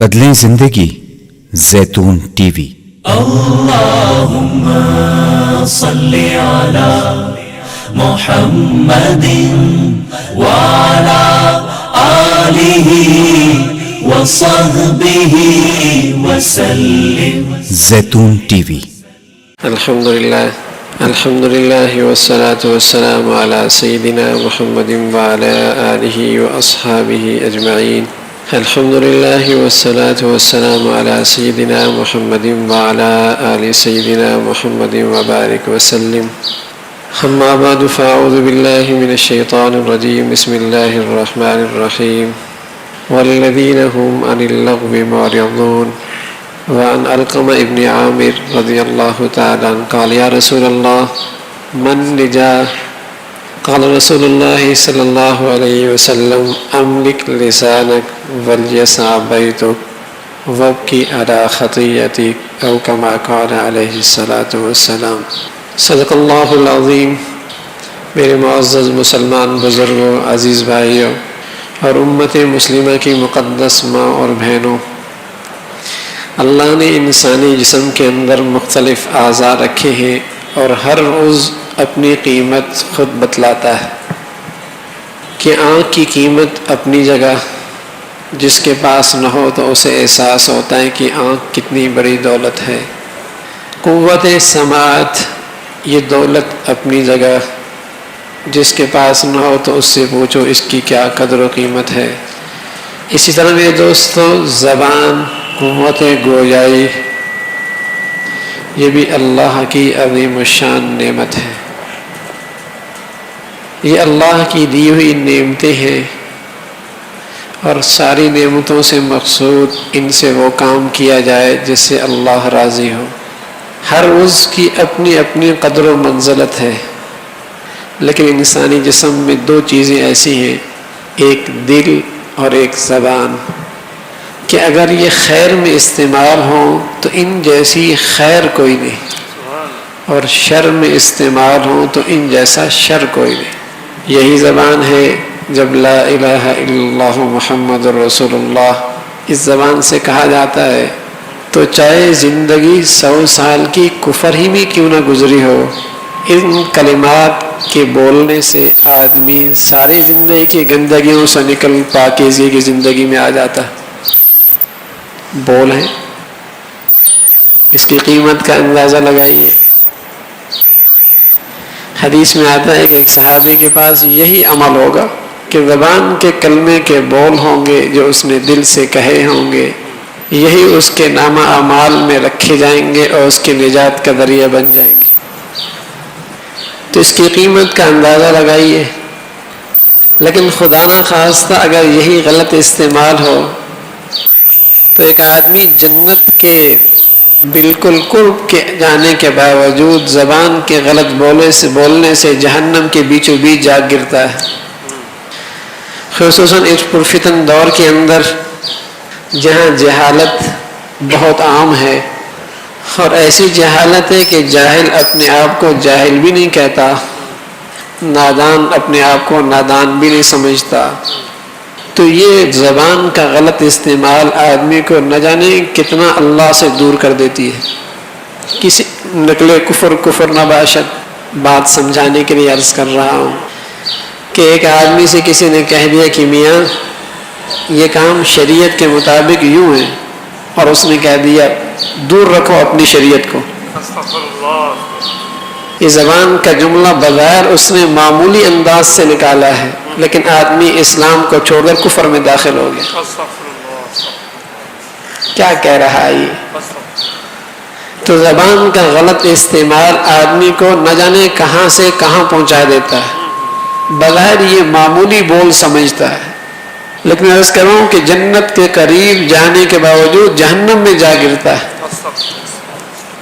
بدلیں زندگی زیتون ٹی وی۔ اللهم صل على محمد وعلى آله وصحبه وسلم۔ زیتون ٹی وی۔ الحمد لله والصلاة والسلام على سيدنا محمد وعلى آله وأصحابه أجمعين۔ الحمد لله والصلاة والسلام على سيدنا محمد وعلى آل سيدنا محمد وبارك وسلم۔ أما بعد فأعوذ بالله من الشيطان الرجيم، بسم الله الرحمن الرحيم۔ والذين هم عن اللغو معرضون۔ وعن علقمة ابن عامر رضي الله تعالى عنه قال يا رسول الله من نجا؟ قال رسول الله صلى الله عليه وسلم أملك لسانك وليسع بيتك وابكي على خطيئتك، أو كما قال عليه الصلاة والسلام۔ صدق اللہ العظیم۔ میرے معزز مسلمان بزرگوں، عزیز بھائیوں اور امت مسلمہ کی مقدس ماں اور بہنوں، اللہ نے انسانی جسم کے اندر مختلف اعضاء رکھے ہیں اور ہر عضو اپنی قیمت خود بتلاتا ہے کہ آنکھ کی قیمت اپنی جگہ، جس کے پاس نہ ہو تو اسے احساس ہوتا ہے کہ آنکھ کتنی بڑی دولت ہے۔ قوت سماعت، یہ دولت اپنی جگہ، جس کے پاس نہ ہو تو اس سے پوچھو اس کی کیا قدر و قیمت ہے۔ اسی طرح میرے دوستو، زبان، قوت گویائی، یہ بھی اللہ کی عظیم الشان نعمت ہے۔ یہ اللہ کی دی ہوئی نعمتیں ہیں، اور ساری نعمتوں سے مقصود ان سے وہ کام کیا جائے جس سے اللہ راضی ہو۔ ہر عضو کی اپنی اپنی قدر و منزلت ہے، لیکن انسانی جسم میں دو چیزیں ایسی ہیں، ایک دل اور ایک زبان، کہ اگر یہ خیر میں استعمال ہوں تو ان جیسی خیر کوئی نہیں، اور شر میں استعمال ہوں تو ان جیسا شر کوئی نہیں۔ یہی زبان ہے جب لا الہ الا اللہ محمد رسول اللہ اس زبان سے کہا جاتا ہے تو چاہے زندگی 100 سال کی کفر ہی میں کیوں نہ گزری ہو، ان کلمات کے بولنے سے آدمی ساری زندگی کی گندگیوں سے نکل پاکیزگی کی زندگی میں آ جاتا ہے۔ بول ہیں، اس کی قیمت کا اندازہ لگائیے۔ حدیث میں آتا ہے کہ ایک صحابی کے پاس یہی عمل ہوگا کہ زبان کے کلمے کے بول ہوں گے جو اس نے دل سے کہے ہوں گے، یہی اس کے نامہ اعمال میں رکھے جائیں گے اور اس کے نجات کا ذریعہ بن جائیں گے۔ تو اس کی قیمت کا اندازہ لگائیے۔ لیکن خدا نہ خواستہ اگر یہی غلط استعمال ہو تو ایک آدمی جنت کے بالکل قرب کے جانے کے باوجود زبان کے غلط بولنے سے جہنم کے بیچوں بیچ جا گرتا ہے۔ خصوصاً اس پرفتن دور کے اندر جہاں جہالت بہت عام ہے، اور ایسی جہالت ہے کہ جاہل اپنے آپ کو جاہل بھی نہیں کہتا، نادان اپنے آپ کو نادان بھی نہیں سمجھتا، تو یہ زبان کا غلط استعمال آدمی کو نہ جانے کتنا اللہ سے دور کر دیتی ہے۔ کسی نقل کفر نباشد بات سمجھانے کے لیے عرض کر رہا ہوں کہ ایک آدمی سے کسی نے کہہ دیا کہ میاں یہ کام شریعت کے مطابق یوں ہے، اور اس نے کہہ دیا دور رکھو اپنی شریعت کو۔ یہ زبان کا جملہ بغیر اس نے معمولی انداز سے نکالا ہے، لیکن آدمی اسلام کو چھوڑ کر کفر میں داخل ہو گیا۔ کیا کہہ رہا ہے یہ؟ تو زبان کا غلط استعمال آدمی کو نہ جانے کہاں سے کہاں پہنچا دیتا ہے، بغیر یہ معمولی بول سمجھتا ہے، لیکن عرض کروں کہ جنت کے قریب جانے کے باوجود جہنم میں جا گرتا ہے۔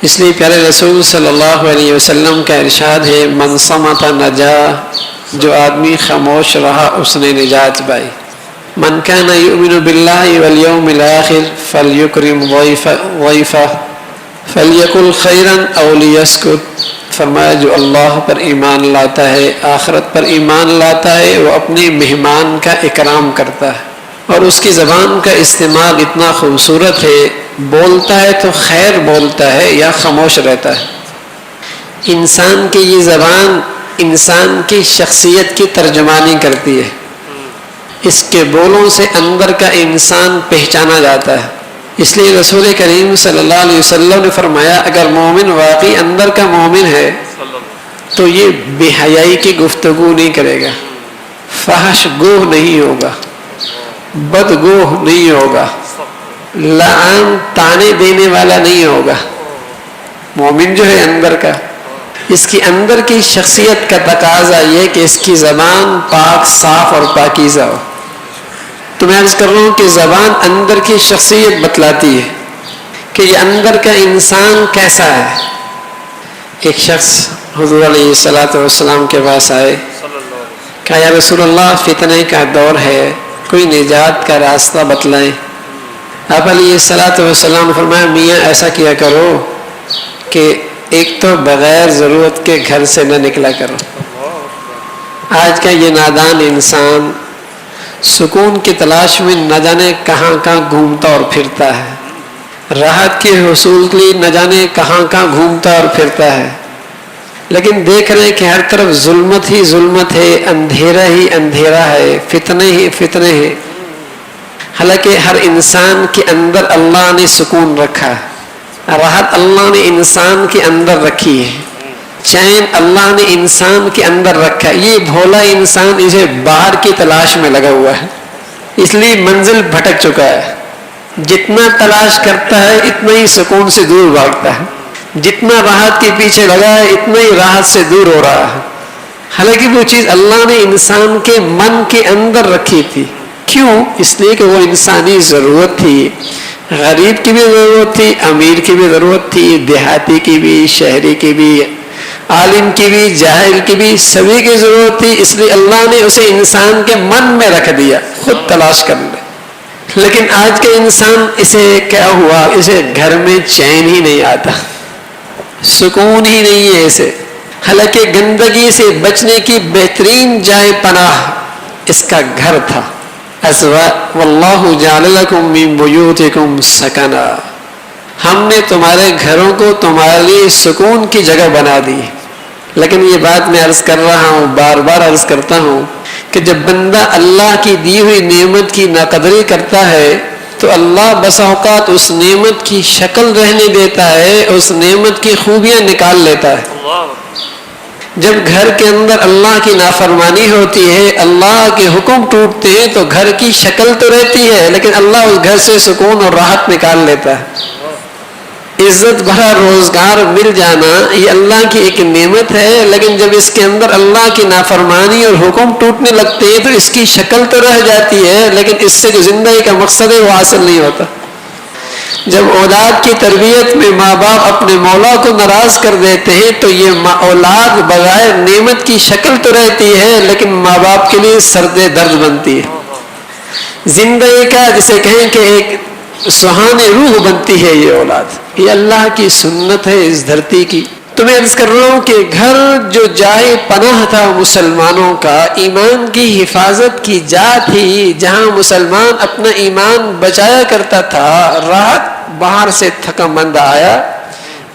اس لیے پیارے رسول صلی اللہ علیہ وسلم کا ارشاد ہے، من صمت نجا، جو آدمی خاموش رہا اس نے نجات پائی۔ من کان یؤمن باللہ والیوم الآخر فلیکرم ضیفہ فلیقل خیرا او لیسکت۔ فرمایا جو اللہ پر ایمان لاتا ہے، آخرت پر ایمان لاتا ہے، وہ اپنے مہمان کا اکرام کرتا ہے۔ اور اس کی زبان کا استعمال اتنا خوبصورت ہے، بولتا ہے تو خیر بولتا ہے یا خاموش رہتا ہے۔ انسان کی یہ زبان انسان کی شخصیت کی ترجمانی کرتی ہے، اس کے بولوں سے اندر کا انسان پہچانا جاتا ہے۔ اس لیے رسول کریم صلی اللہ علیہ وسلم نے فرمایا اگر مومن واقعی اندر کا مومن ہے تو یہ بے حیائی کی گفتگو نہیں کرے گا، فحش گوہ نہیں ہوگا، بدگوہ نہیں ہوگا، لعان تانے دینے والا نہیں ہوگا۔ مومن جو ہے اندر کا، اس کی اندر کی شخصیت کا تقاضا یہ کہ اس کی زبان پاک صاف اور پاکیزہ ہو۔ تو میں عرض کر رہا ہوں کہ زبان اندر کی شخصیت بتلاتی ہے کہ یہ اندر کا انسان کیسا ہے۔ ایک شخص حضور علیہ الصلوۃ والسلام کے پاس آئے، کہا یا رسول اللہ فتنے کا دور ہے، کوئی نجات کا راستہ بتلائیں۔ آپ علیہ الصلوۃ والسلام نے فرمایا میاں ایسا کیا کرو کہ ایک تو بغیر ضرورت کے گھر سے نہ نکلا کرو۔ آج کا یہ نادان انسان سکون کی تلاش میں نہ جانے کہاں کہاں گھومتا اور پھرتا ہے، راحت کے حصول کے لیے نہ جانے کہاں کہاں گھومتا اور پھرتا ہے، لیکن دیکھ رہے ہیں کہ ہر طرف ظلمت ہی ظلمت ہے، اندھیرا ہی اندھیرا ہے، فتنے ہی فتنے ہیں۔ حالانکہ ہر انسان کے اندر اللہ نے سکون رکھا ہے، راحت اللہ نے انسان کے اندر رکھی ہے، چین اللہ نے انسان کے اندر رکھا ہے۔ یہ بھولا انسان اسے باہر کی تلاش میں لگا ہوا ہے، اس لیے منزل بھٹک چکا ہے۔ جتنا تلاش کرتا ہے اتنا ہی سکون سے دور بھاگتا ہے، جتنا راحت کے پیچھے لگا ہے اتنا ہی راحت سے دور ہو رہا ہے۔ حالانکہ وہ چیز اللہ نے انسان کے من کے اندر رکھی تھی۔ کیوں؟ اس لیے کہ وہ انسانی ضرورت تھی، غریب کی بھی ضرورت تھی، امیر کی بھی ضرورت تھی، دیہاتی کی بھی، شہری کی بھی، عالم کی بھی، جاہل کی بھی، سبھی کی ضرورت تھی۔ اس لیے اللہ نے اسے انسان کے من میں رکھ دیا، خود تلاش کر لے۔ لیکن آج کا انسان اسے کیا ہوا، اسے گھر میں چین ہی نہیں آتا، سکون ہی نہیں ہے اسے۔ حالانکہ گندگی سے بچنے کی بہترین جائے پناہ اس کا گھر تھا۔ واللہ جعل لکم من بیوتکم سکنا، ہم نے تمہارے گھروں کو تمہارے لیے سکون کی جگہ بنا دی۔ لیکن یہ بات میں عرض کر رہا ہوں، بار بار عرض کرتا ہوں کہ جب بندہ اللہ کی دی ہوئی نعمت کی ناقدری کرتا ہے تو اللہ بسا اوقات اس نعمت کی شکل رہنے دیتا ہے، اس نعمت کی خوبیاں نکال لیتا ہے۔ جب گھر کے اندر اللہ کی نافرمانی ہوتی ہے، اللہ کے حکم ٹوٹتے ہیں تو گھر کی شکل تو رہتی ہے لیکن اللہ اس گھر سے سکون اور راحت نکال لیتا ہے۔ عزت بھرا روزگار مل جانا یہ اللہ کی ایک نعمت ہے، لیکن جب اس کے اندر اللہ کی نافرمانی اور حکم ٹوٹنے لگتے ہیں تو اس کی شکل تو رہ جاتی ہے لیکن اس سے جو زندگی کا مقصد ہے وہ حاصل نہیں ہوتا۔ جب اولاد کی تربیت میں ماں باپ اپنے مولا کو ناراض کر دیتے ہیں تو یہ اولاد بغیر نعمت کی شکل تو رہتی ہے لیکن ماں باپ کے لیے سرد درد بنتی ہے۔ زندگی کا جسے کہیں کہ ایک سہانے روح بنتی ہے یہ اولاد، یہ اللہ کی سنت ہے اس دھرتی کی۔ تو میں عرض کر رہا ہوں کہ گھر جو جائے پناہ تھا مسلمانوں کا، ایمان کی حفاظت کی جا تھی، جہاں مسلمان اپنا ایمان بچایا کرتا تھا، راحت باہر سے تھکا مند آیا،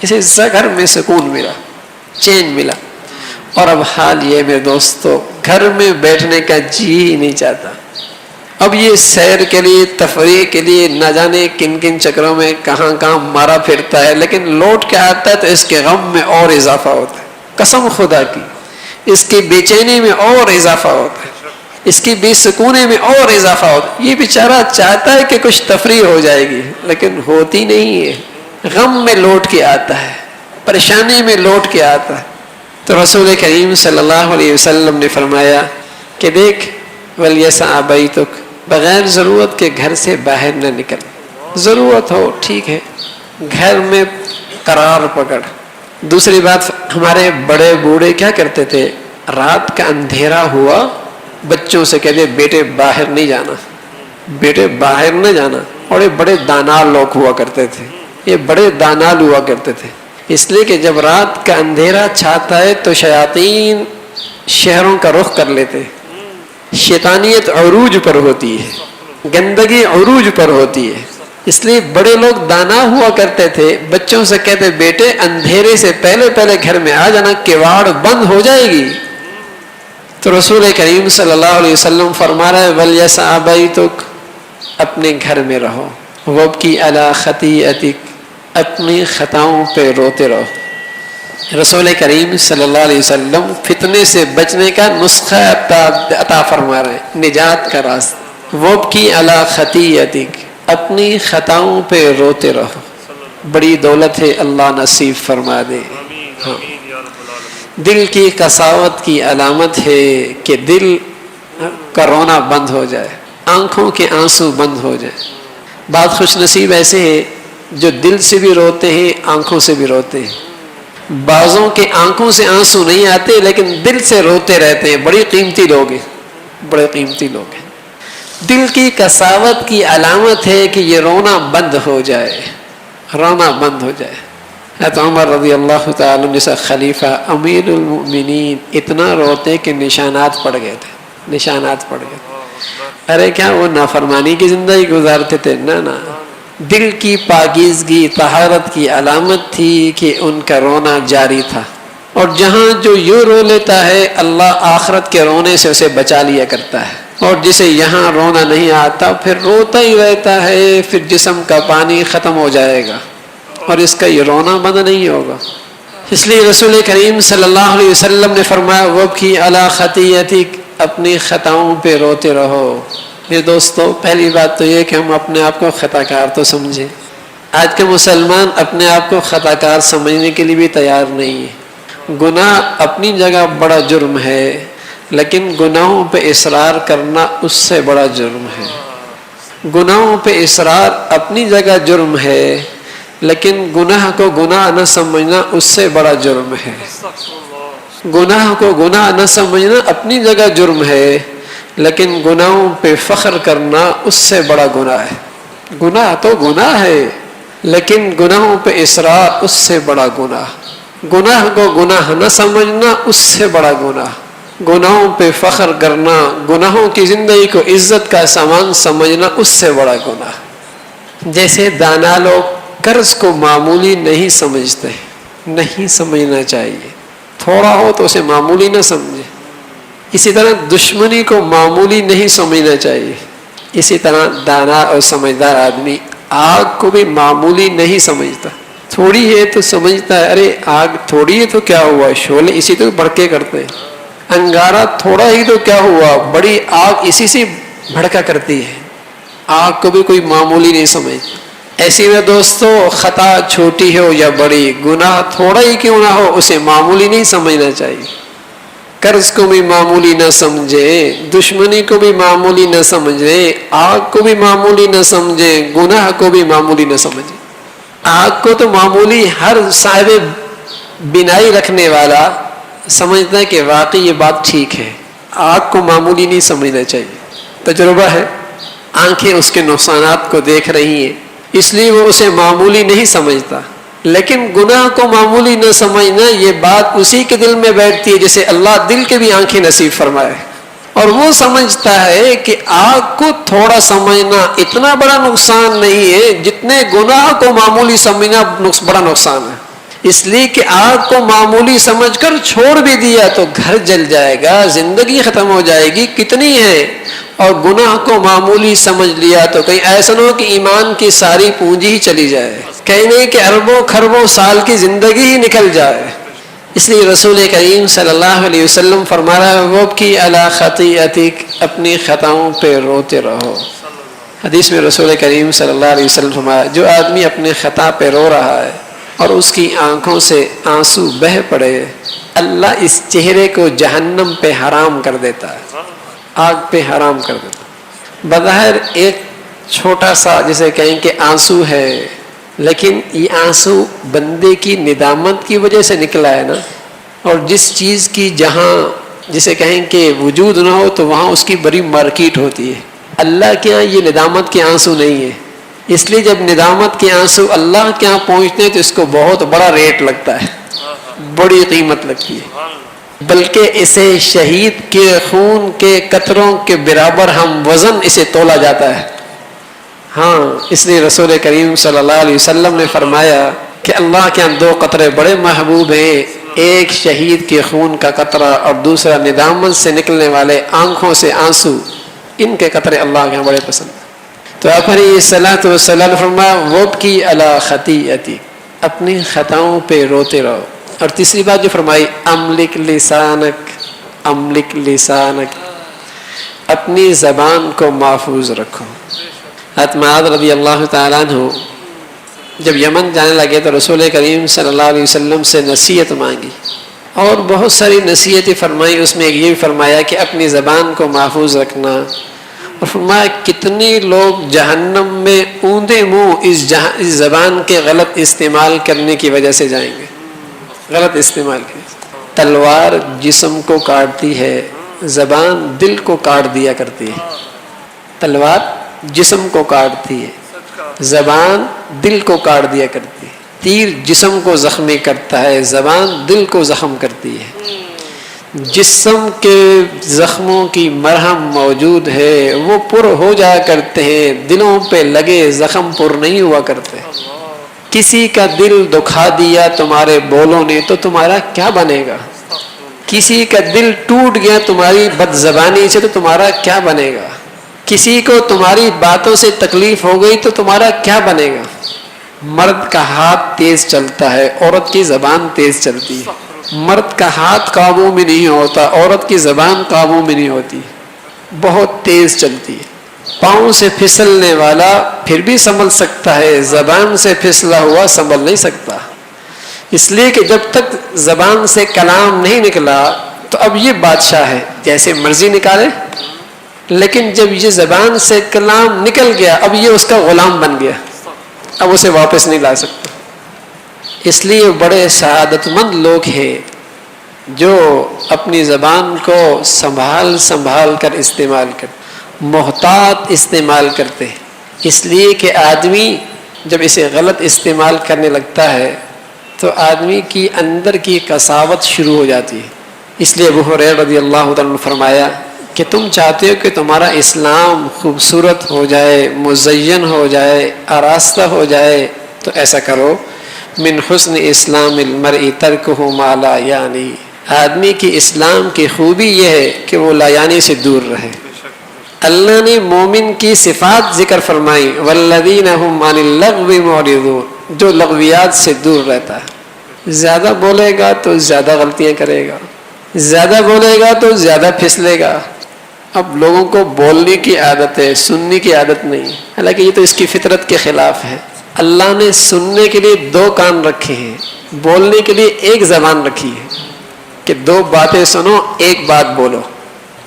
اسے گھر میں سکون ملا، چین ملا۔ اور اب حال یہ میرے دوستو، گھر میں بیٹھنے کا جی ہی نہیں چاہتا۔ اب یہ سیر کے لیے، تفریح کے لیے نہ جانے کن کن چکروں میں کہاں کہاں مارا پھرتا ہے، لیکن لوٹ کے آتا ہے تو اس کے غم میں اور اضافہ ہوتا ہے۔ قسم خدا کی، اس کی بے چینی میں اور اضافہ ہوتا ہے، اس کی بے سکونی میں اور اضافہ ہوتا ہے۔ یہ بیچارہ چاہتا ہے کہ کچھ تفریح ہو جائے گی لیکن ہوتی نہیں ہے، غم میں لوٹ کے آتا ہے، پریشانی میں لوٹ کے آتا ہے۔ تو رسول کریم صلی اللہ علیہ وسلم نے فرمایا کہ دیکھ وَلْيَسْعَ بَيْتُكَ، بغیر ضرورت کے گھر سے باہر نہ نکل، ضرورت ہو ٹھیک ہے، گھر میں قرار پکڑ۔ دوسری بات، ہمارے بڑے بوڑھے کیا کرتے تھے، رات کا اندھیرا ہوا بچوں سے کہتے بیٹے باہر نہیں جانا، بیٹے باہر نہ جانا۔ اور یہ بڑے دانا لوگ ہوا کرتے تھے، یہ بڑے دانا ہوا کرتے تھے، اس لیے کہ جب رات کا اندھیرا چھاتا ہے تو شیاطین شہروں کا رخ کر لیتے، شیطانیت عروج پر ہوتی ہے۔ گندگی عروج پر ہوتی ہے. اس لیے بڑے لوگ دانا ہوا کرتے تھے، بچوں سے کہتے بیٹے اندھیرے سے پہلے پہلے گھر میں آ جانا، کواڑ بند ہو جائے گی. تو رسول کریم صلی اللہ علیہ وسلم فرما رہا ہے وَلْيَسْعَ بَيْتُكَ، اپنے گھر میں رہو. وَابْكِ عَلَىٰ خَطِيئَتِكَ، اپنی خطاؤں پہ روتے رہو. رسول کریم صلی اللہ علیہ وسلم فتنے سے بچنے کا نسخہ عطا فرما رہے ہیں، نجات کا راستہ. وَابْكِ عَلَىٰ خَطِيئَتِكَ، اپنی خطاؤں پہ روتے رہو. بڑی دولت ہے، اللہ نصیب فرما دے. ہاں. دل کی قساوت کی علامت ہے کہ دل کا رونا بند ہو جائے، آنکھوں کے آنسو بند ہو جائے. بعض خوش نصیب ایسے ہیں جو دل سے بھی روتے ہیں، آنکھوں سے بھی روتے ہیں. بعضوں کے آنکھوں سے آنسو نہیں آتے لیکن دل سے روتے رہتے ہیں. بڑی قیمتی لوگ ہیں، بڑے قیمتی لوگ ہیں. دل کی قساوت کی علامت ہے کہ یہ رونا بند ہو جائے، رونا بند ہو جائے. حضرت عمر رضی اللہ تعالیٰ جیسا خلیفہ امیر المؤمنین اتنا روتے کہ نشانات پڑ گئے تھے، نشانات پڑ گئے تھے. ارے کیا وہ نافرمانی کی زندگی گزارتے تھے؟ نہ. دل کی پاکیزگی طہارت کی علامت تھی کہ ان کا رونا جاری تھا. اور جہاں جو یوں رو لیتا ہے اللہ آخرت کے رونے سے اسے بچا لیا کرتا ہے. اور جسے یہاں رونا نہیں آتا پھر روتا ہی رہتا ہے، پھر جسم کا پانی ختم ہو جائے گا اور اس کا یہ رونا بند نہیں ہوگا. اس لیے رسول کریم صلی اللہ علیہ وسلم نے فرمایا وَابْكِ عَلَىٰ خَطِيئَتِكَ، اپنی خطاؤں پہ روتے رہو. میرے دوستو، پہلی بات تو یہ کہ ہم اپنے آپ کو خطا کار تو سمجھیں. آج کے مسلمان اپنے آپ کو خطا کار سمجھنے کے لیے بھی تیار نہیں ہے. گناہ اپنی جگہ بڑا جرم ہے لیکن گناہوں پہ اصرار کرنا اس سے بڑا جرم ہے. گناہوں پہ اصرار اپنی جگہ جرم ہے لیکن گناہ کو گناہ نہ سمجھنا اس سے بڑا جرم ہے. گناہ کو گناہ نہ سمجھنا اپنی جگہ جرم ہے لیکن گناہوں پہ فخر کرنا اس سے بڑا گناہ ہے. گناہ تو گناہ ہے لیکن گناہوں پہ اصرار اس سے بڑا گناہ. گناہ کو گناہ نہ سمجھنا اس سے بڑا گناہ. گناہوں پہ فخر کرنا، گناہوں کی زندگی کو عزت کا سامان سمجھنا اس سے بڑا گناہ. جیسے دانا لوگ قرض کو معمولی نہیں سمجھتے، نہیں سمجھنا چاہیے. تھوڑا ہو تو اسے معمولی نہ سمجھے. اسی طرح دشمنی کو معمولی نہیں سمجھنا چاہیے. اسی طرح دانا اور سمجھدار آدمی آگ کو بھی معمولی نہیں سمجھتا. تھوڑی ہے تو سمجھتا ہے ارے آگ تھوڑی ہے تو کیا ہوا، شعلے اسی تو بھڑکے کرتے ہیں. انگارہ تھوڑا ہی تو کیا ہوا، بڑی آگ اسی سے بھڑکا کرتی ہے. آگ کو بھی کوئی معمولی نہیں سمجھتا. ایسی میں دوستو خطا چھوٹی ہو یا بڑی، گناہ تھوڑا ہی کیوں نہ ہو اسے معمولی نہیں سمجھنا چاہیے. قرض کو بھی معمولی نہ سمجھے، دشمنی کو بھی معمولی نہ سمجھے، آگ کو بھی معمولی نہ سمجھے، گناہ کو بھی معمولی نہ سمجھے. آگ کو تو معمولی ہر صاحب بینائی رکھنے والا سمجھتا ہے کہ واقعی یہ بات ٹھیک ہے. آگ کو معمولی نہیں سمجھنا چاہیے. تجربہ ہے، آنکھیں اس کے نقصانات کو دیکھ رہی ہیں اس لیے وہ اسے معمولی نہیں سمجھتا. لیکن گناہ کو معمولی نہ سمجھنا یہ بات اسی کے دل میں بیٹھتی ہے جسے اللہ دل کے بھی آنکھیں نصیب فرمائے. اور وہ سمجھتا ہے کہ آگ کو تھوڑا سمجھنا اتنا بڑا نقصان نہیں ہے جتنے گناہ کو معمولی سمجھنا بڑا نقصان ہے. اس لیے کہ آگ کو معمولی سمجھ کر چھوڑ بھی دیا تو گھر جل جائے گا، زندگی ختم ہو جائے گی کتنی ہے. اور گناہ کو معمولی سمجھ لیا تو کہیں ایسا نہ ہو کہ ایمان کی ساری پونجی ہی چلی جائے، کہیں نہیں کہ اربوں خربوں سال کی زندگی ہی نکل جائے. اس لیے رسول کریم صلی اللہ علیہ وسلم فرما رہا ہے وَابْكِ عَلَىٰ خَطِيئَتِكَ، اپنی خطاؤں پہ روتے رہو. حدیث میں رسول کریم صلی اللہ علیہ وسلم فرمایا جو آدمی اپنے خطا پہ رو رہا ہے اور اس کی آنکھوں سے آنسو بہہ پڑے، اللہ اس چہرے کو جہنم پہ حرام کر دیتا ہے، آگ پہ حرام کر دیتا. بظاہر ایک چھوٹا سا جسے کہیں کہ آنسو ہے لیکن یہ آنسو بندے کی ندامت کی وجہ سے نکلا ہے نا. اور جس چیز کی جہاں جسے کہیں کہ وجود نہ ہو تو وہاں اس کی بڑی مارکیٹ ہوتی ہے. اللہ کے ہاں یہ ندامت کے آنسو نہیں ہے. اس لیے جب ندامت کے آنسو اللہ کے ہاں پہنچتے ہیں تو اس کو بہت بڑا ریٹ لگتا ہے، بڑی قیمت لگتی ہے. بلکہ اسے شہید کے خون کے قطروں کے برابر ہم وزن اسے تولا جاتا ہے۔ ہاں، اس لیے رسول کریم صلی اللہ علیہ وسلم نے فرمایا کہ اللہ کے ہاں دو قطرے بڑے محبوب ہیں، ایک شہید کے خون کا قطرہ اور دوسرا ندامت سے نکلنے والے آنکھوں سے آنسو، ان کے قطرے اللہ کے ہاں بڑے پسند ہیں۔ تو آپ علیہ صلاۃ والسلام نے فرمایا وابکی علی خطیئتی، اپنی خطاؤں پہ روتے رہو۔ اور تیسری بات جو فرمائی املک لسانک، املک لسانک، اپنی زبان کو محفوظ رکھو۔ حضرت معاذ رضی اللہ تعالیٰ عنہ جب یمن جانے لگے تو رسول کریم صلی اللہ علیہ وسلم سے نصیحت مانگی اور بہت ساری نصیحتیں فرمائی، اس میں یہ بھی فرمایا کہ اپنی زبان کو محفوظ رکھنا، اور فرمایا کتنے لوگ جہنم میں اوندے منہ اس زبان کے غلط استعمال کرنے کی وجہ سے جائیں گے۔ غلط استعمال کی تلوار جسم کو کاٹتی ہے، زبان دل کو کاٹ دیا کرتی ہے۔ تلوار جسم کو کاٹتی ہے، زبان دل کو کاٹ دیا کرتی ہے۔ تیر جسم کو زخمی کرتا ہے، زبان دل کو زخم کرتی ہے۔ جسم کے زخموں کی مرہم موجود ہے، وہ پر ہو جایا کرتے ہیں، دلوں پہ لگے زخم پر نہیں ہوا کرتے۔ کسی کا دل دکھا دیا تمہارے بولوں نے تو تمہارا کیا بنے گا؟ کسی کا دل ٹوٹ گیا تمہاری بد زبانی سے تو تمہارا کیا بنے گا؟ کسی کو تمہاری باتوں سے تکلیف ہو گئی تو تمہارا کیا بنے گا؟ مرد کا ہاتھ تیز چلتا ہے، عورت کی زبان تیز چلتی ہے۔ مرد کا ہاتھ قابو میں نہیں ہوتا، عورت کی زبان قابو میں نہیں ہوتی، بہت تیز چلتی ہے۔ پاؤں سے پھسلنے والا پھر بھی سنبھل سکتا ہے، زبان سے پھسلا ہوا سنبھل نہیں سکتا۔ اس لیے کہ جب تک زبان سے کلام نہیں نکلا تو اب یہ بادشاہ ہے، جیسے مرضی نکالے، لیکن جب یہ زبان سے کلام نکل گیا اب یہ اس کا غلام بن گیا، اب اسے واپس نہیں لا سکتا۔ اس لیے بڑے سعادت مند لوگ ہیں جو اپنی زبان کو سنبھال کر استعمال کرتے، محتاط استعمال کرتے ہیں۔ اس لیے کہ آدمی جب اسے غلط استعمال کرنے لگتا ہے تو آدمی کی اندر کی قساوت شروع ہو جاتی ہے۔ اس لیے ابو ہریرہ رضی اللہ تعالیٰ نے فرمایا کہ تم چاہتے ہو کہ تمہارا اسلام خوبصورت ہو جائے، مزین ہو جائے، آراستہ ہو جائے، تو ایسا کرو من حسن اسلام المرء ترکہ ما لا یعنی، آدمی کی اسلام کی خوبی یہ ہے کہ وہ لا یعنی سے دور رہے۔ اللہ نے مومن کی صفات ذکر فرمائی والذین هم عن اللغو معرضون، جو لغویات سے دور رہتا ہے۔ زیادہ بولے گا تو زیادہ غلطیاں کرے گا، زیادہ بولے گا تو زیادہ پھسلے گا۔ اب لوگوں کو بولنے کی عادت ہے، سننے کی عادت نہیں، حالانکہ یہ تو اس کی فطرت کے خلاف ہے۔ اللہ نے سننے کے لیے دو کان رکھے ہیں، بولنے کے لیے ایک زبان رکھی ہے کہ دو باتیں سنو ایک بات بولو،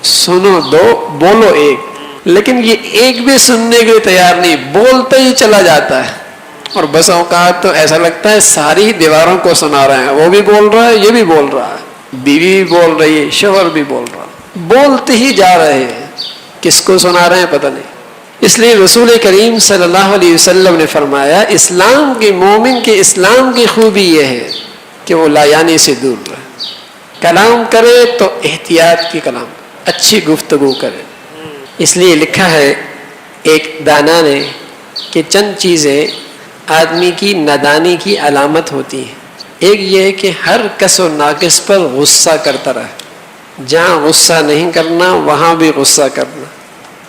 سنو دو بولو ایک۔ لیکن یہ ایک بھی سننے کے لیے تیار نہیں، بولتا ہی چلا جاتا ہے، اور بس اوقات تو ایسا لگتا ہے ساری دیواروں کو سنا رہے ہیں، وہ بھی بول رہا ہے، یہ بھی بول رہا ہے، بیوی بھی بول رہی ہے، شوہر بھی بول رہا ہے، بولتے ہی جا رہے ہیں، کس کو سنا رہے ہیں پتہ نہیں۔ اس لیے رسول کریم صلی اللہ علیہ وسلم نے فرمایا اسلام کے مومن کے اسلام کی خوبی یہ ہے کہ وہ لا یعنی سے دور رہے، کلام کرے تو احتیاط کی کلام، اچھی گفتگو کرے۔ اس لیے لکھا ہے ایک دانا نے کہ چند چیزیں آدمی کی نادانی کی علامت ہوتی ہیں۔ ایک یہ ہے کہ ہر کس و ناقص پر غصہ کرتا رہے، جہاں غصہ نہیں کرنا وہاں بھی غصہ کرنا،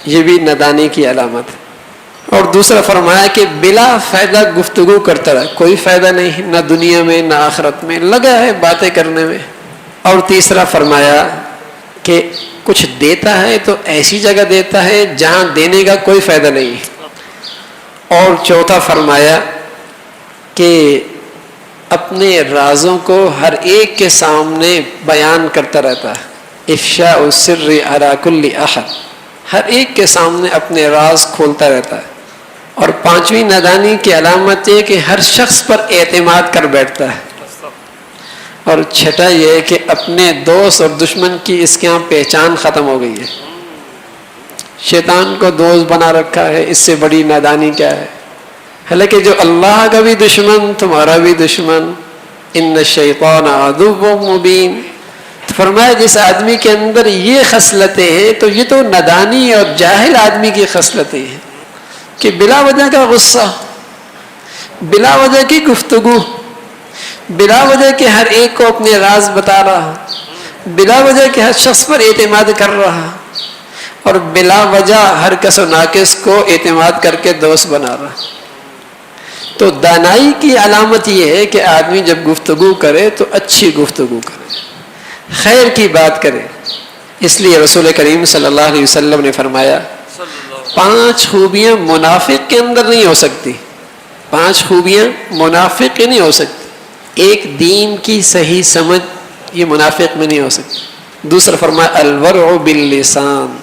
یہ بھی نادانی کی علامت ہے۔ اور دوسرا فرمایا کہ بلا فائدہ گفتگو کرتا رہے، کوئی فائدہ نہیں، نہ دنیا میں نہ آخرت میں، لگا ہے باتیں کرنے میں۔ اور تیسرا فرمایا کہ کچھ دیتا ہے تو ایسی جگہ دیتا ہے جہاں دینے کا کوئی فائدہ نہیں۔ اور چوتھا فرمایا کہ اپنے رازوں کو ہر ایک کے سامنے بیان کرتا رہتا ہے، افشاء السر علی کل احد، ہر ایک کے سامنے اپنے راز کھولتا رہتا ہے۔ اور پانچویں نادانی کی علامت یہ کہ ہر شخص پر اعتماد کر بیٹھتا ہے۔ اور چھٹا یہ ہے کہ اپنے دوست اور دشمن کی اس کے یہاں پہچان ختم ہو گئی ہے، شیطان کو دوست بنا رکھا ہے، اس سے بڑی نادانی کیا ہے؟ حالانکہ جو اللہ کا بھی دشمن تمہارا بھی دشمن، ان الشیطان عدو مبین۔ تو فرمایا جس آدمی کے اندر یہ خصلتیں ہیں تو یہ تو ندانی اور جاہل آدمی کی خصلتیں ہیں کہ بلا وجہ کا غصہ، بلا وجہ کی گفتگو، بلا وجہ کہ ہر ایک کو اپنے راز بتا رہا، بلا وجہ کہ ہر شخص پر اعتماد کر رہا، اور بلا وجہ ہر کس و ناقص کو اعتماد کر کے دوست بنا رہا۔ تو دانائی کی علامت یہ ہے کہ آدمی جب گفتگو کرے تو اچھی گفتگو کرے، خیر کی بات کرے۔ اس لیے رسول کریم صلی اللہ علیہ وسلم نے فرمایا 5 خوبیاں منافق کے اندر نہیں ہو سکتی، 5 خوبیاں منافق کی نہیں ہو سکتی۔ ایک دین کی صحیح سمجھ یہ منافق میں نہیں ہو سکتی۔ دوسرا فرمایا الورع باللسان،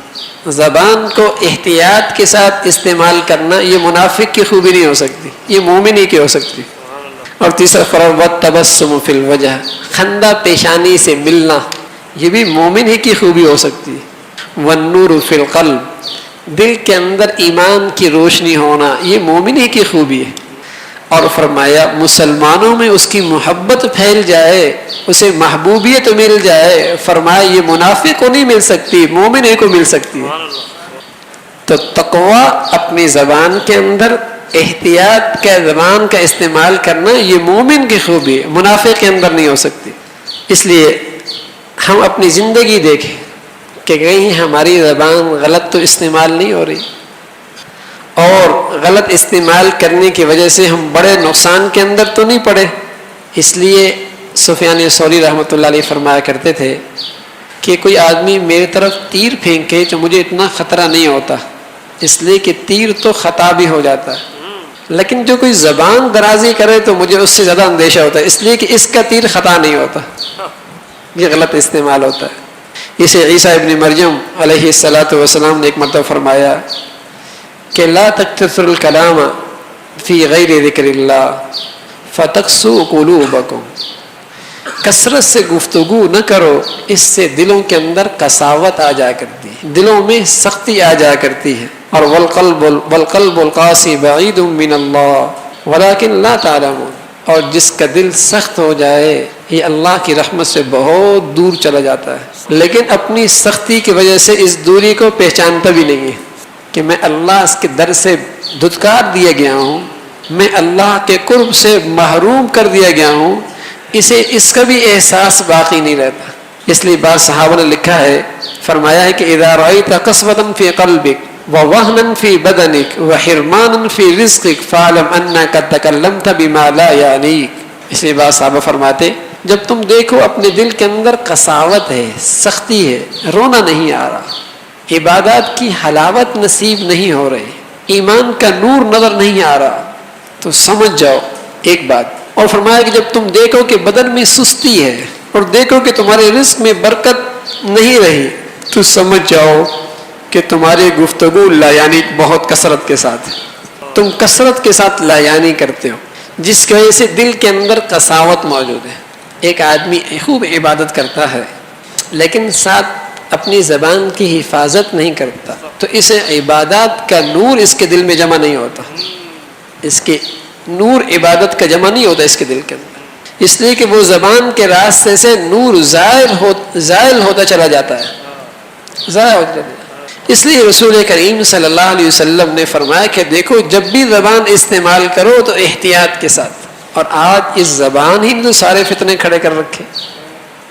زبان کو احتیاط کے ساتھ استعمال کرنا یہ منافق کی خوبی نہیں ہو سکتی، یہ مومن ہی کی ہو سکتی۔ اور تیسرا فرمایا والتبسم فی الوجہ، خندہ پیشانی سے ملنا یہ بھی مومن ہی کی خوبی ہو سکتی۔ والنور فی القلب، دل کے اندر ایمان کی روشنی ہونا یہ مومن ہی کی خوبی ہے۔ اور فرمایا مسلمانوں میں اس کی محبت پھیل جائے، اسے محبوبیت مل جائے، فرمایا یہ منافق کو نہیں مل سکتی، مومن ہی کو مل سکتی ہے۔ تو تقوی اپنی زبان کے اندر احتیاط کا زبان کا استعمال کرنا یہ مومن کی خوبی ہے، منافق کے اندر نہیں ہو سکتی۔ اس لیے ہم اپنی زندگی دیکھیں کہ کہیں ہماری زبان غلط تو استعمال نہیں ہو رہی، اور غلط استعمال کرنے کی وجہ سے ہم بڑے نقصان کے اندر تو نہیں پڑے۔ اس لیے سفیان ثوری رحمۃ اللہ علیہ فرمایا کرتے تھے کہ کوئی آدمی میری طرف تیر پھینکے تو مجھے اتنا خطرہ نہیں ہوتا، اس لیے کہ تیر تو خطا بھی ہو جاتا ہے، لیکن جو کوئی زبان درازی کرے تو مجھے اس سے زیادہ اندیشہ ہوتا ہے، اس لیے کہ اس کا تیر خطا نہیں ہوتا، یہ غلط استعمال ہوتا ہے۔ اسے عیسیٰ ابن مریم علیہ السلام نے ایک مرتبہ فرمایا کہ لا تکثروا الکلام فی غیر ذکر اللہ فتقسو قلوبکم، کثرت سے گفتگو نہ کرو، اس سے دلوں کے اندر قساوت آ جا کرتی ہے، دلوں میں سختی آ جا کرتی ہے۔ اور والقلب القاسی بعید من اللہ ولکن لا تعلمون، اور جس کا دل سخت ہو جائے یہ اللہ کی رحمت سے بہت دور چلا جاتا ہے، لیکن اپنی سختی کی وجہ سے اس دوری کو پہچانتا بھی نہیں ہے کہ میں اللہ کے در سے دھتکار دیا گیا ہوں، میں اللہ کے قرب سے محروم کر دیا گیا ہوں، اسے اس کا بھی احساس باقی نہیں رہتا۔ اس لیے بعض صحابہ نے لکھا ہے، فرمایا ہے کہ اذا رأيت قسوة في قلبك ووهنا في بدنك وحرمانا في رزقك فاعلم انك قد تكلمت بما لا يعنيك۔ اس لیے بعض صحابہ فرماتے جب تم دیکھو اپنے دل کے اندر قساوت ہے، سختی ہے، رونا نہیں آ رہا، عبادات کی حلاوت نصیب نہیں ہو رہی، ایمان کا نور نظر نہیں آ رہا، تو سمجھ جاؤ ایک بات۔ اور فرمایا کہ جب تم دیکھو کہ بدن میں سستی ہے اور دیکھو کہ تمہارے رزق میں برکت نہیں رہی، تو سمجھ جاؤ کہ تمہاری گفتگو لایانی بہت کثرت کے ساتھ ہے، تم کثرت کے ساتھ لایانی کرتے ہو، جس کی وجہ سے دل کے اندر قساوت موجود ہے۔ ایک آدمی خوب عبادت کرتا ہے لیکن ساتھ اپنی زبان کی حفاظت نہیں کرتا، تو اسے عبادات کا نور اس کے دل میں جمع نہیں ہوتا، اس کے نور عبادت کا جمع نہیں ہوتا اس کے دل کے اندر، اس لیے کہ وہ زبان کے راستے سے نور زائل ہوتا چلا جاتا ہے، ضائع ہوتا چلا جاتا ہے۔ اس لیے رسول کریم صلی اللہ علیہ وسلم نے فرمایا کہ دیکھو جب بھی زبان استعمال کرو تو احتیاط کے ساتھ۔ اور آج اس زبان ہی نے تو سارے فتنے کھڑے کر رکھے،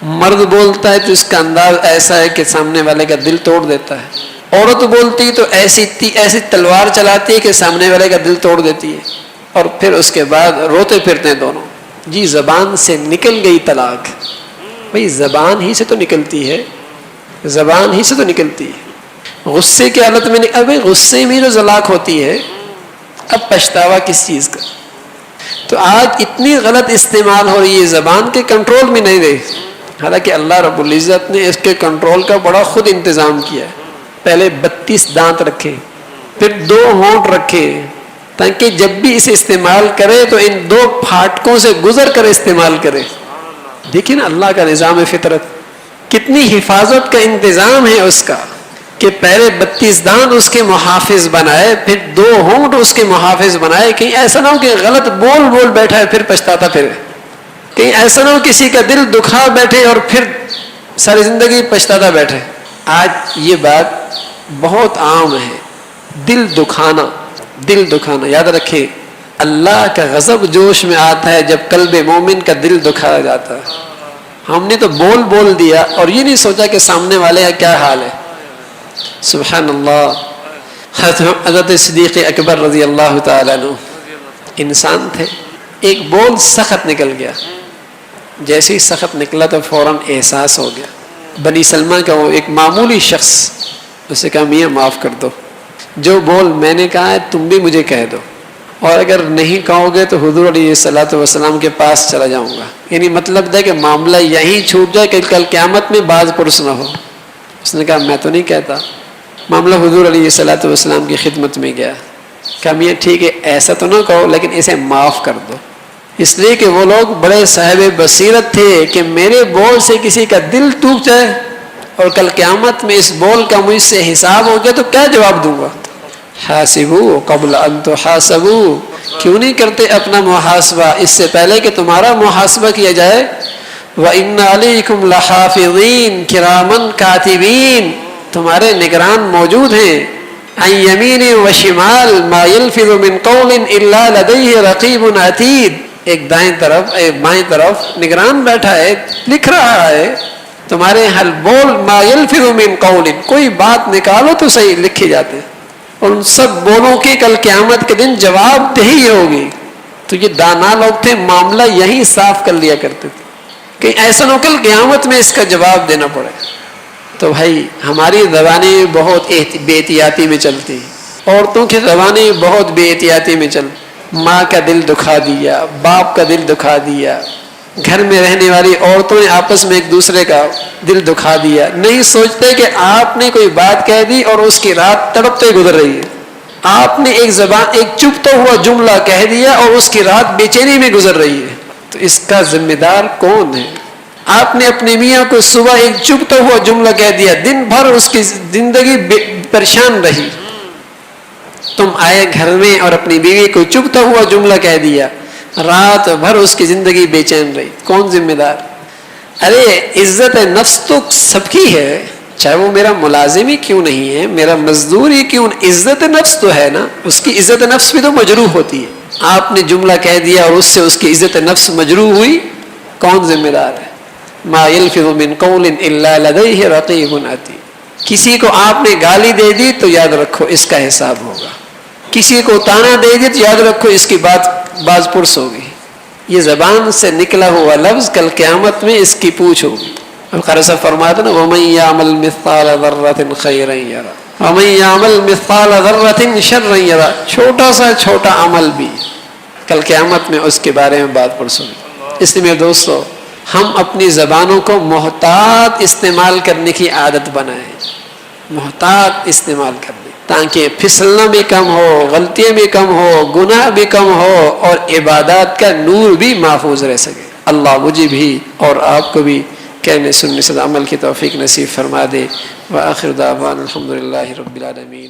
مرد بولتا ہے تو اس کا انداز ایسا ہے کہ سامنے والے کا دل توڑ دیتا ہے، عورت بولتی تو ایسی تلوار چلاتی ہے کہ سامنے والے کا دل توڑ دیتی ہے، اور پھر اس کے بعد روتے پھرتے ہیں دونوں، جی زبان سے نکل گئی طلاق۔ بھئی زبان ہی سے تو نکلتی ہے، زبان ہی سے تو نکلتی ہے، غصے کی حالت میں نہیں، ابھی غصے میں جو طلاق ہوتی ہے، اب پچھتاوا کس چیز کا؟ تو آج اتنی غلط استعمال ہو رہی ہے، زبان کے کنٹرول میں نہیں رہی، حالانکہ اللہ رب العزت نے اس کے کنٹرول کا بڑا خود انتظام کیا ہے۔ پہلے 32 دانت رکھے، پھر 2 ہونٹ رکھے، تاکہ جب بھی اسے استعمال کرے تو ان 2 پھاٹکوں سے گزر کر استعمال کرے۔ دیکھیں نا اللہ کا نظام فطرت، کتنی حفاظت کا انتظام ہے اس کا، کہ پہلے 32 دانت اس کے محافظ بنائے، پھر 2 ہونٹ اس کے محافظ بنائے، کہیں ایسا نہ ہو کہ غلط بول بیٹھا ہے پھر پچھتاتا پھر، کہیں ایسا نہ ہو کسی کا دل دکھا بیٹھے اور پھر ساری زندگی پچھتاتا بیٹھے. آج یہ بات بہت عام ہے. دل دکھانا یاد رکھیں، اللہ کا غضب جوش میں آتا ہے جب قلب مومن کا دل دکھایا جاتا ہے. ہم نے تو بول دیا اور یہ نہیں سوچا کہ سامنے والے کا کیا حال ہے. سبحان اللہ. حضرت صدیق اکبر رضی اللہ تعالیٰ عنہ انسان تھے. ایک بول سخت نکل گیا. جیسے ہی سخت نکلا تو فوراً احساس ہو گیا. بنی سلمہ کا وہ ایک معمولی شخص، اسے کہا میاں معاف کر دو، جو بول میں نے کہا ہے تم بھی مجھے کہہ دو، اور اگر نہیں کہو گے تو حضور علیہ الصلوۃ والسلام کے پاس چلا جاؤں گا. یعنی مطلب ہے کہ معاملہ یہیں چھوٹ جائے کہ کل قیامت میں باز پرس نہ ہو. اس نے کہا میں تو نہیں کہتا. معاملہ حضور علیہ الصلوۃ والسلام کی خدمت میں گیا. کہا میاں ٹھیک ہے ایسا تو نہ کہو لیکن اسے معاف کر دو. اس لیے کہ وہ لوگ بڑے صاحب بصیرت تھے کہ میرے بول سے کسی کا دل ٹوٹ جائے اور کل قیامت میں اس بول کا مجھ سے حساب ہو گیا تو کیا جواب دوں گا. حاسبو قبل ان تحاسبو، کیوں نہیں کرتے اپنا محاسبہ اس سے پہلے کہ تمہارا محاسبہ کیا جائے. وَإِنَّ عَلَيْكُمْ لَحَافِظِينَ كِرَامًا كَاتِبِينَ، تمہارے نگران موجود ہیں. عَنْ يَمِينٍ وَشِمَالٍ مَا يَلْفِظُ مِنْ قَوْلٍ إِلَّا لَدَيْهِ رَقِيبٌ عَتِيدٌ. ایک دائیں طرف ایک بائیں طرف نگران بیٹھا ہے، لکھ رہا ہے تمہارے ہر بول. ما يلفظ من قول، کوئی بات نکالو تو صحیح لکھے جاتے ہیں. اور ان سب بولوں کی کل قیامت کے دن جواب دہی ہوگی. تو یہ دانا لوگ تھے، معاملہ یہی صاف کر لیا کرتے تھے کہ ایسا نہ کل قیامت میں اس کا جواب دینا پڑے. تو بھائی ہماری زبانیں بہت بے احتیاطی میں چلتی ہیں، عورتوں کی زبانیں بہت بے احتیاطی میں چلتی. ماں کا دل دکھا دیا، باپ کا دل دکھا دیا، گھر میں رہنے والی عورتوں نے آپس میں ایک دوسرے کا دل دکھا دیا. نہیں سوچتے کہ آپ نے کوئی بات کہہ دی اور اس کی رات تڑپتے گزر رہی ہے. آپ نے ایک چپتا ہوا جملہ کہہ دیا اور اس کی رات بے چینی میں گزر رہی ہے. تو اس کا ذمہ دار کون ہے؟ آپ نے اپنے میاں کو صبح ایک چپتا ہوا جملہ کہہ دیا، دن بھر اس کی زندگی پریشان رہی. تم آئے گھر میں اور اپنی بیوی کو چبھتا ہوا جملہ کہہ دیا، رات بھر اس کی زندگی بے چین رہی. کون ذمہ دار؟ ارے عزت نفس تو سب کی ہے، چاہے وہ میرا ملازم ہی کیوں نہیں ہے، میرا مزدور ہی کیوں. عزت نفس تو ہے نا، اس کی عزت نفس بھی تو مجروح ہوتی ہے. آپ نے جملہ کہہ دیا اور اس سے اس کی عزت نفس مجروح ہوئی. کون ذمہ دار ہے؟ ما يلفظ من قول الا لديه رقيب عتيد. کسی کو آپ نے گالی دے دی تو یاد رکھو اس کا حساب ہوگا. کسی کو تانا دے دی تو یاد رکھو اس کی بات باز پرس ہوگی. یہ زبان سے نکلا ہوا لفظ کل قیامت میں اس کی پوچھ ہوگی. القاری صاحب فرماتے ہیں وَمَن يَعْمَلْ مِثْقَالَ ذَرَّةٍ خَيْرًا يَرَهُ وَمَن يَعْمَلْ مِثْقَالَ ذَرَّةٍ شَرًّا يَرَهُ. چھوٹا سا چھوٹا عمل بھی کل قیامت میں اس کے بارے میں بات پرس ہوگی. اس لیے میرے دوستو ہم اپنی زبانوں کو محتاط استعمال کرنے کی عادت بنائیں. محتاط استعمال کرنے تاکہ پھسلنا بھی کم ہو، غلطیاں بھی کم ہو، گناہ بھی کم ہو اور عبادات کا نور بھی محفوظ رہ سکے. اللہ مجھے بھی اور آپ کو بھی کہنے سننے سے عمل کی توفیق نصیب فرما دے. وآخر دعوانا الحمدللہ رب العالمین.